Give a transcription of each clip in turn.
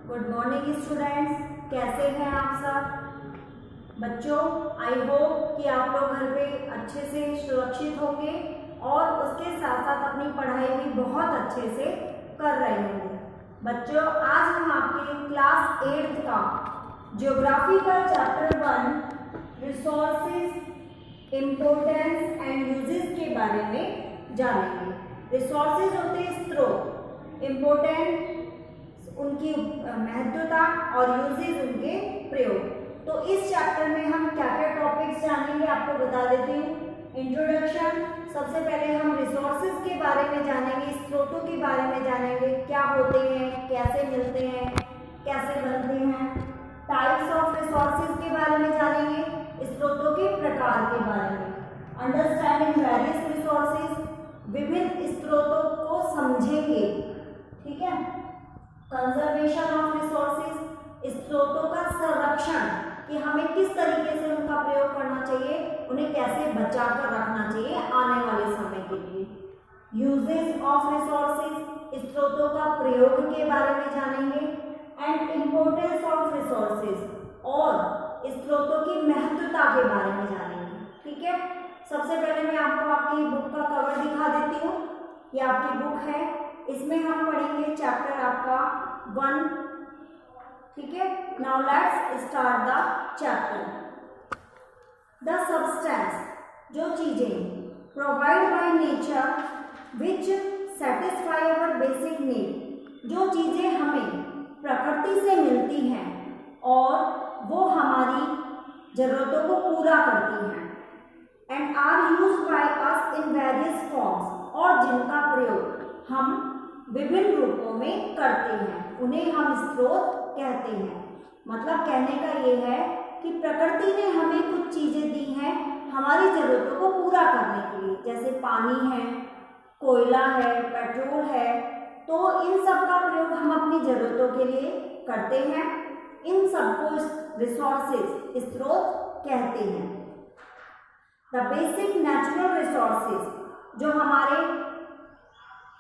Good morning students, कैसे हैं आप सब बच्चों। आई होप कि आप लोग घर पे अच्छे से सुरक्षित होंगे और उसके साथ साथ अपनी पढ़ाई भी बहुत अच्छे से कर रहे होंगे। बच्चों, आज हम आपके क्लास 8 का ज्योग्राफी का chapter 1 resources, importance and uses के बारे में जानेंगे। रिसोर्सेज होते हैं स्रोत, इम्पोर्टेंट उनकी महत्वता और यूजेज उनके प्रयोग। तो इस चैप्टर में हम क्या क्या टॉपिक्स जानेंगे आपको बता देती हूँ। इंट्रोडक्शन, सबसे पहले हम रिसोर्सेज के बारे में जानेंगे, स्रोतों के बारे में जानेंगे, क्या होते हैं, कैसे मिलते हैं, कैसे बनते हैं। टाइप्स ऑफ रिसोर्सेज के बारे में जानेंगे, स्रोतों के प्रकार के बारे में। अंडरस्टैंडिंग वेरियस रिसोर्सेज, विभिन्न स्रोतों को समझेंगे, ठीक है। कंजर्वेशन ऑफ रिसोर्सेज, स्रोतों का संरक्षण, कि हमें किस तरीके से उनका प्रयोग करना चाहिए, उन्हें कैसे बचा कर रखना चाहिए आने वाले समय के लिए। यूजेस ऑफ रिसोर्सेज, स्रोतों का प्रयोग के बारे में जानेंगे। एंड इम्पोर्टेंस ऑफ रिसोर्सेज, और स्रोतों की महत्वता के बारे में जानेंगे, ठीक है। सबसे पहले मैं आपको आपकी बुक का कवर दिखा देती हूँ। ये आपकी बुक है, इसमें हम पढ़ेंगे चैप्टर आपका 1, ठीक है। Now let's start the chapter. The substance, जो चीजें provide by nature which satisfy our basic need, जो चीजें हमें प्रकृति से मिलती हैं और वो हमारी जरूरतों को पूरा करती हैं। And are use by us in various forms, और जिनका प्रयोग हम विभिन्न रूपों में करते हैं, उन्हें हम स्रोत कहते हैं। मतलब कहने का ये है कि प्रकृति ने हमें कुछ चीजें दी हैं हमारी जरूरतों को पूरा करने के लिए, जैसे पानी है, कोयला है, पेट्रोल है। तो इन सब का प्रयोग हम अपनी जरूरतों के लिए करते हैं। इन सबको रिसोर्सेज, स्रोत कहते हैं। द बेसिक नेचुरल रिसोर्सेज, जो हमारे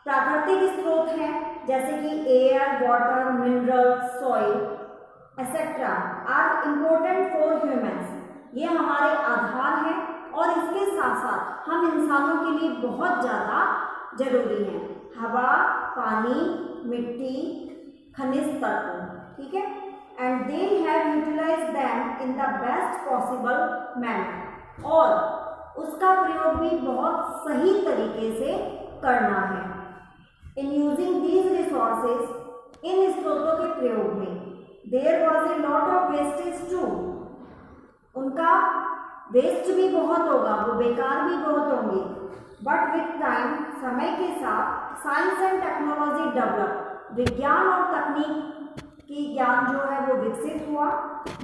प्राकृतिक स्रोत हैं, जैसे कि air, water, mineral, soil etcetera, are important for humans, ये हमारे आधार हैं और इसके साथ साथ हम इंसानों के लिए बहुत ज़्यादा जरूरी हैं। हवा, पानी, मिट्टी, खनिज तत्व, ठीक है। And they have utilised them in the best possible manner, और उसका प्रयोग भी बहुत सही तरीके से करना है। इन यूजिंग दीज रिसोर्सेज, इन स्रोतों के प्रयोग में there was a lot of wastage too, उनका वेस्ट भी बहुत होगा, वो बेकार भी बहुत होंगे। बट विथ टाइम, समय के साथ साइंस एंड टेक्नोलॉजी डेवलप, विज्ञान और तकनीक की ज्ञान जो है वो विकसित हुआ।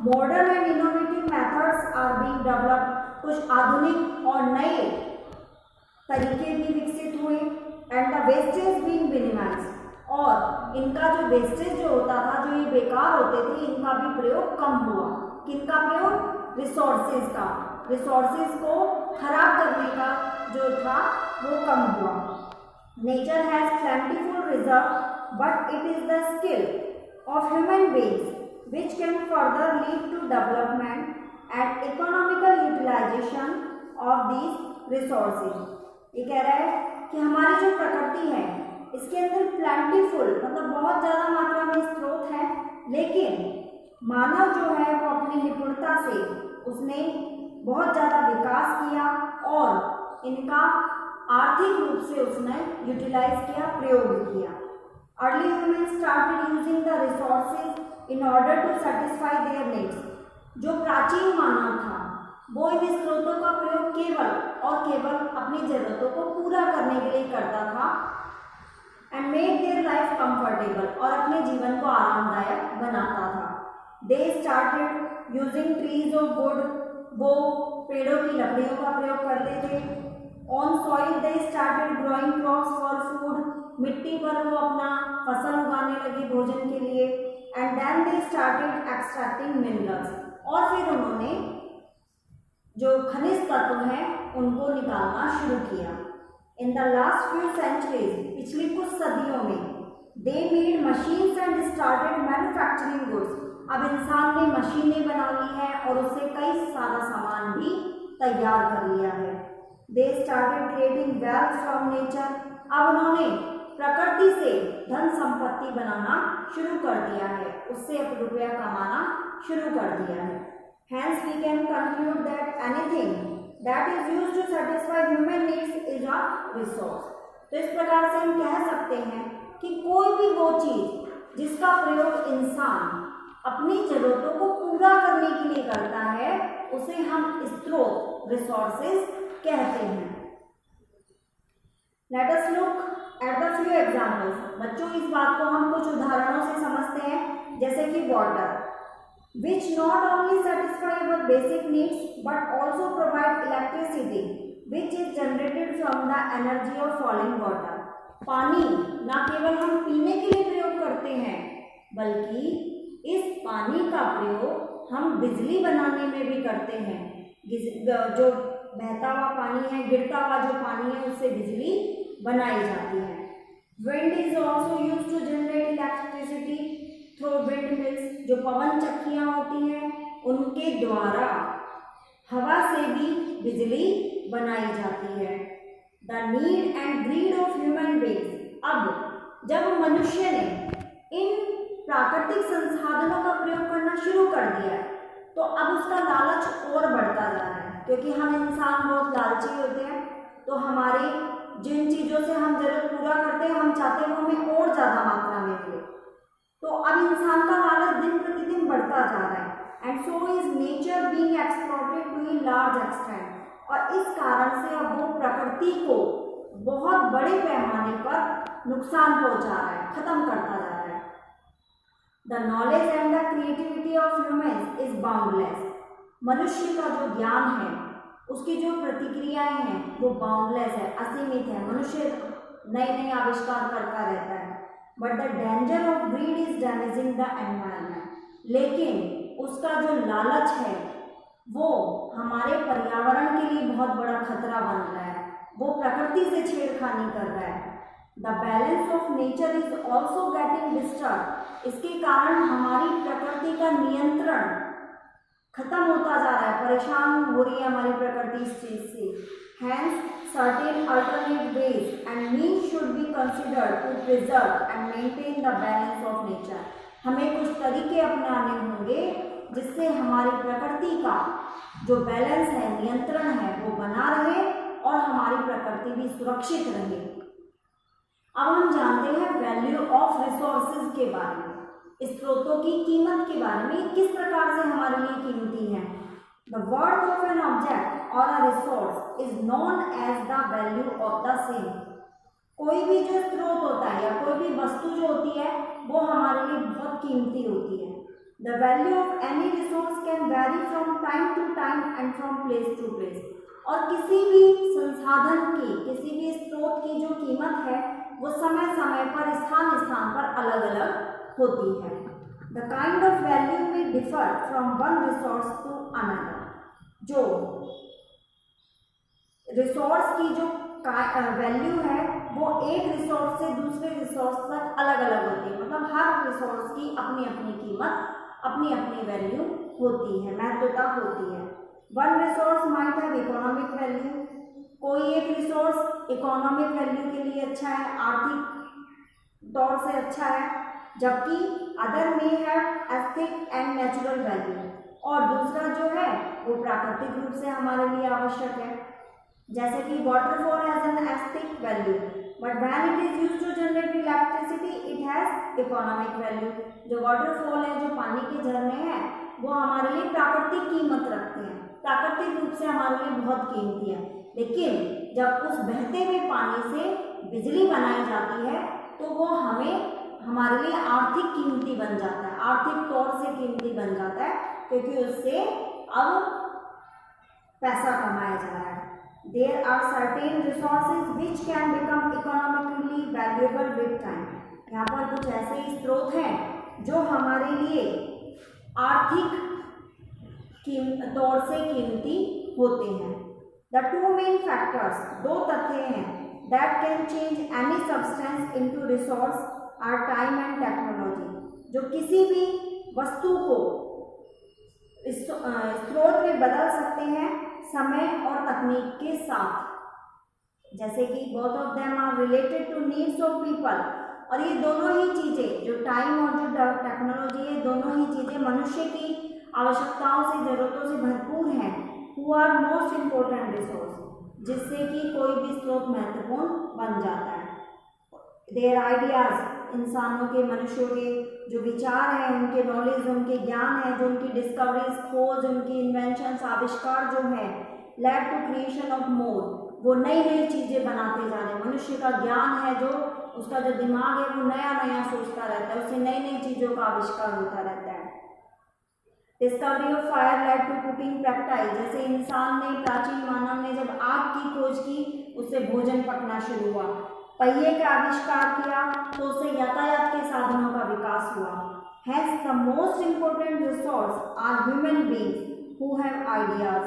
Modern and innovative methods are being developed, कुछ आधुनिक और नए तरीके भी विकसित हुए। And the wastage being minimised, और इनका जो वेस्टेज जो होता था, जो ये बेकार होते थे, इनका भी प्रयोग कम हुआ। किनका प्रयोग? रिसोर्सेज का। रिसोर्सेज को खराब करने का जो था वो कम हुआ। Nature has plentiful reserve, but it is the skill of human beings which can further lead to development and economical utilization of these resources. ये कह रहा है कि हमारी जो प्रकृति है इसके अंदर प्लेंटीफुल, मतलब बहुत ज़्यादा मात्रा में स्रोत है, लेकिन मानव जो है वो अपनी निपुणता से उसने बहुत ज़्यादा विकास किया और इनका आर्थिक रूप से उसने यूटिलाइज किया, प्रयोग किया। Early human started using the resources in order to satisfy their needs. जो प्राचीन मानव था वो इन स्रोतों का प्रयोग केवल और केवल अपनी जरूरतों को पूरा करने के लिए करता था। And made their life comfortable, और अपने जीवन को आरामदायक बनाता था। They started using trees of would, वो पेड़ों की लकड़ियों का प्रयोग करते थे। On soil they started growing crops for food, मिट्टी पर वो अपना फसल उगाने लगे भोजन के लिए। And then they started extracting minerals, और फिर उन्होंने जो खनिज तत्व हैं उनको निकालना शुरू किया। In the last few centuries, पिछली कुछ सदियों में they made machines and started manufacturing goods. अब इंसान ने मशीनें बना ली हैं और उससे कई सारा सामान भी तैयार कर लिया है। They started creating wealth from nature. अब उन्होंने प्रकृति से धन संपत्ति बनाना शुरू कर दिया है, उससे अब रुपया कमाना शुरू कर दिया है। Hence we can conclude that anything that is used to satisfy human needs is a resource। तो इस प्रकार से हम कह सकते हैं कि कोई भी वो चीज जिसका प्रयोग इंसान अपनी जरूरतों को पूरा करने के लिए करता है उसे हम स्रोत रिसोर्सेज कहते हैं। Let us look at the few examples. बच्चों इस बात को हम कुछ उदाहरणों से समझते हैं, जैसे कि water which not only satisfy our basic needs but also provide electricity which is generated from the energy of falling water। पानी न केवल हम पीने के लिए प्रयोग करते हैं बल्कि इस पानी का प्रयोग हम बिजली बनाने में भी करते हैं। जो बहता हुआ पानी है, गिरता हुआ जो पानी है, उससे बिजली बनाई जाती है। Wind is also used to generate electricity through wind mills. जो पवन चक्कियां होती हैं उनके द्वारा हवा से भी बिजली बनाई जाती है। The need and greed of human beings. अब जब मनुष्य ने इन प्राकृतिक संसाधनों का प्रयोग करना शुरू कर दिया है तो अब उसका लालच और बढ़ता जा रहा है, क्योंकि हम इंसान बहुत लालची होते हैं। तो हमारी जिन चीज़ों से हम जरूरत पूरा करते हैं हम चाहते हैं वो हमें और ज़्यादा मात्रा में मिले। तो अब इंसान का लालच दिन प्रतिदिन बढ़ता जा रहा है and so is nature being exploited to a large extent. और इस कारण से अब वो प्रकृति को बहुत बड़े पैमाने पर नुकसान पहुंचा रहा है, खत्म करता जा रहा है। The knowledge and the creativity of humans is boundless. मनुष्य का जो ज्ञान है, उसकी जो प्रतिक्रियाएं हैं वो बाउंडलेस है, असीमित है। मनुष्य नए नए आविष्कार करता रहता है। But the danger of grid is damaging the environment. लेकिन उसका जो लालच है वो हमारे पर्यावरण के लिए बहुत बड़ा खतरा बन रहा है, वो प्रकृति से छेड़खानी कर रहा है। The balance of nature is also getting disturb. इसके कारण हमारी प्रकृति का नियंत्रण खत्म होता जा रहा है, परेशान हो रही है हमारी प्रकृति इस चीज से। Hence, certain alternate ways and means should be considered to preserve and maintain the balance of nature। हमें कुछ तरीके अपनाने होंगे जिससे हमारी प्रकृति का जो बैलेंस है, नियंत्रण है, वो बना रहे और हमारी प्रकृति भी सुरक्षित रहे। अब हम जानते हैं वैल्यू ऑफ रिसोर्सेज के बारे में, स्रोतों की कीमत के बारे में, किस प्रकार से हमारे लिए कीमती है। The worth of an object or a resource is known as the value of the same। कोई भी जो स्रोत होता है या कोई भी वस्तु जो होती है वो हमारे लिए बहुत कीमती होती है। The value of any resource can vary from time to time and from place to place। और किसी भी संसाधन की, किसी भी स्रोत की जो कीमत है वो समय समय पर, स्थान स्थान पर अलग अलग होती है। The kind of value may differ from one resource to another। जो रिसोर्स की जो वैल्यू है वो एक रिसोर्स से दूसरे रिसोर्स तक अलग अलग होती है। मतलब हर रिसोर्स की अपनी अपनी कीमत, अपनी अपनी वैल्यू होती है, महत्वता होती है। One resource might have economic value. कोई एक रिसोर्स इकोनॉमिक वैल्यू के लिए अच्छा है, आर्थिक तौर से अच्छा है, जबकि other may have aesthetic and natural value. और दूसरा जो है वो प्राकृतिक रूप से हमारे लिए आवश्यक है, जैसे कि waterfall has an aesthetic value but when it is used to generate electricity it has economic value. जो वाटरफॉल है, जो पानी के झरने हैं, वो हमारे लिए प्राकृतिक कीमत रखते हैं, प्राकृतिक रूप से हमारे लिए बहुत कीमती है। लेकिन जब उस बहते हुए पानी से बिजली बनाई जाती है तो वो हमारे लिए आर्थिक कीमती बन जाता है, आर्थिक तौर से कीमती बन जाता है, क्योंकि उससे अब पैसा कमाया जा रहा है। There are certain resources which can become economically valuable with time। यहाँ पर कुछ ऐसे स्रोत हैं जो हमारे लिए आर्थिक तौर से कीमती होते हैं। The two main factors, दो तथ्य हैं that can change any substance into resource are time and technology, जो किसी भी वस्तु को स्रोत में बदल सकते हैं समय और तकनीक के साथ। जैसे कि both of them are related to needs of people, और ये दोनों ही चीज़ें, जो टाइम और जो टेक्नोलॉजी है, दोनों ही चीज़ें मनुष्य की आवश्यकताओं से, ज़रूरतों से भरपूर हैं। Who are most important resource, जिससे कि कोई भी स्रोत महत्वपूर्ण बन जाता है। देयर आइडियाज, इंसानों के, मनुष्यों के जो विचार हैं, उनके नॉलेज, उनके ज्ञान है, जो उनकी डिस्कवरीज, खोज, उनकी इन्वेंशंस, आविष्कार जो है, led to creation of more, वो नई नई चीज़ें बनाते जा रहे हैं। मनुष्य का ज्ञान है, जो उसका जो दिमाग है, वो नया नया सोचता रहता है, उससे नई नई चीज़ों का आविष्कार होता रहता है। Discovery of fire led to cooking practice, जैसे इंसान ने, प्राचीन मानव ने जब आग की खोज की, उससे भोजन पकना शुरू हुआ। पहिए का आविष्कार किया तो उससे यातायात के साधनों का विकास हुआ। Hence the most important resource are human beings who have ideas,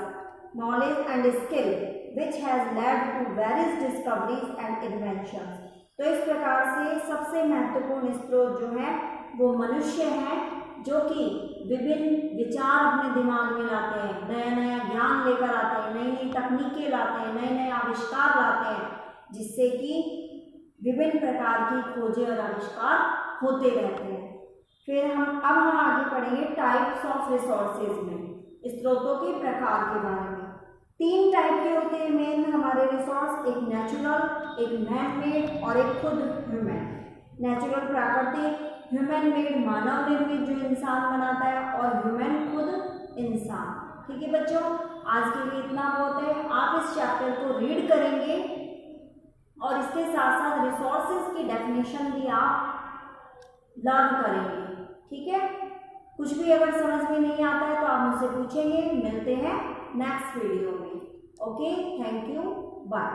knowledge and skill which has led to various discoveries and inventions। तो इस प्रकार से सबसे महत्वपूर्ण स्रोत जो है वो मनुष्य है, जो कि विभिन्न विचार अपने दिमाग में लाते हैं, नया नया ज्ञान लेकर आते हैं, नई नई तकनीकें लाते हैं, नए नए आविष्कार लाते हैं, जिससे कि विभिन्न प्रकार की खोजें और आविष्कार होते रहते हैं। फिर अब हम आगे पढ़ेंगे टाइप्स ऑफ रिसोर्सेज में, स्रोतों के प्रकार के बारे में। 3 टाइप के होते हैं मेन हमारे रिसोर्स, एक नेचुरल, एक मैन मेड और एक खुद ह्यूमन। नेचुरल प्राकृतिक, ह्यूमन मेड मानव निर्मित जो इंसान बनाता है, और ह्यूमन खुद इंसान। ठीक है बच्चों, आज के लिए इतना बहुत है। आप इस चैप्टर को रीड करेंगे और इसके साथ साथ रिसोर्सेज की डेफिनेशन भी आप लर्न करेंगे। ठीक है, कुछ भी अगर समझ में नहीं आता है तो आप मुझसे पूछेंगे। मिलते हैं नेक्स्ट वीडियो में। Okay, thank you, bye.